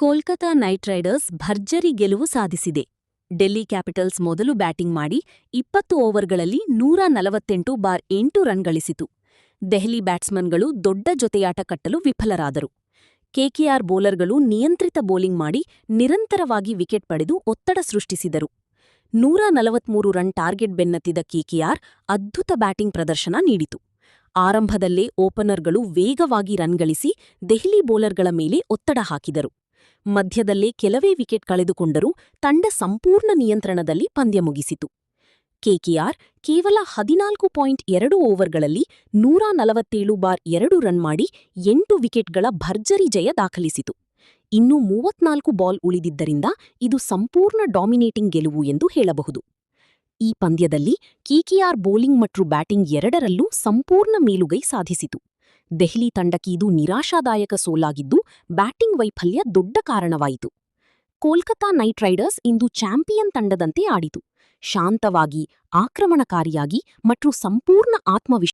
Kolkata night Riders ಭರ್ಜರಿ ಗೆಲುವು ಸಾಧಿಸಿದೆ. ಡೆಲ್ಲಿ ಕ್ಯಾಪಿಟಲ್ಸ್ ಮೊದಲು ಬ್ಯಾಟಿಂಗ್ ಮಾಡಿ 20 ಓವರ್ಗಳಲ್ಲಿ 148/8 ರನ್ ಗಳಿಸಿತು. ದೆಹಲಿ ಬ್ಯಾಟ್ಸ್ಮನ್ಗಳು ದೊಡ್ಡ ಜೊತೆಯಾಟ ಕಟ್ಟಲು ವಿಫಲರಾದರು. ಕೆಕೆಆರ್ ಬೌಲರ್ಗಳು ನಿಯಂತ್ರಿತ ಬೌಲಿಂಗ್ ಮಾಡಿ ನಿರಂತರವಾಗಿ ವಿಕೆಟ್ ಪಡೆದು ಒತ್ತಡ ಸೃಷ್ಟಿಸಿದರು. 143 ರನ್ ಟಾರ್ಗೆಟ್ ಬೆನ್ನತ್ತಿದ ಕೆಕೆಆರ್ ಅದ್ಭುತ ಬ್ಯಾಟಿಂಗ್ ಪ್ರದರ್ಶನ ನೀಡಿತು. ಆರಂಭದಲ್ಲೇ ಓಪನರ್ಗಳು ವೇಗವಾಗಿ ರನ್ ಗಳಿಸಿ ದೆಹಲಿ ಬೌಲರ್ಗಳ ಮೇಲೆ ಒತ್ತಡ ಹಾಕಿದರು. ಮಧ್ಯದಲ್ಲೇ ಕೆಲವೇ ವಿಕೆಟ್ ಕಳೆದುಕೊಂಡರೂ ತಂಡ ಸಂಪೂರ್ಣ ನಿಯಂತ್ರಣದಲ್ಲಿ ಪಂದ್ಯ ಮುಗಿಸಿತು. ಕೆಕೆಆರ್ ಕೇವಲ 14.2 ಓವರ್ಗಳಲ್ಲಿ 147/2 ರನ್ ಮಾಡಿ 8 ವಿಕೆಟ್ಗಳ ಭರ್ಜರಿ ಜಯ ದಾಖಲಿಸಿತು. ಇನ್ನೂ 34 ಬಾಲ್ ಉಳಿದಿದ್ದರಿಂದ ಇದು ಸಂಪೂರ್ಣ ಡಾಮಿನೇಟಿಂಗ್ ಗೆಲುವು ಎಂದು ಹೇಳಬಹುದು. ಈ ಪಂದ್ಯದಲ್ಲಿ ಕೆಕೆಆರ್ ಬೌಲಿಂಗ್ ಮತ್ತು ಬ್ಯಾಟಿಂಗ್ ಎರಡರಲ್ಲೂ ಸಂಪೂರ್ಣ ಮೇಲುಗೈ ಸಾಧಿಸಿತು. ದೆಹಲಿ ತಂಡಕ್ಕೆ ಇದು ನಿರಾಶಾದಾಯಕ ಸೋಲಾಗಿದ್ದು, ಬ್ಯಾಟಿಂಗ್ ವೈಫಲ್ಯ ದೊಡ್ಡ ಕಾರಣವಾಯಿತು. ಕೋಲ್ಕತಾ ನೈಟ್ ರೈಡರ್ಸ್ ಇಂದು ಚಾಂಪಿಯನ್ ತಂಡದಂತೆ ಆಡಿತು. ಶಾಂತವಾಗಿ, ಆಕ್ರಮಣಕಾರಿಯಾಗಿ ಮತ್ತು ಸಂಪೂರ್ಣ ಆತ್ಮವಿಶ್ವಾಸ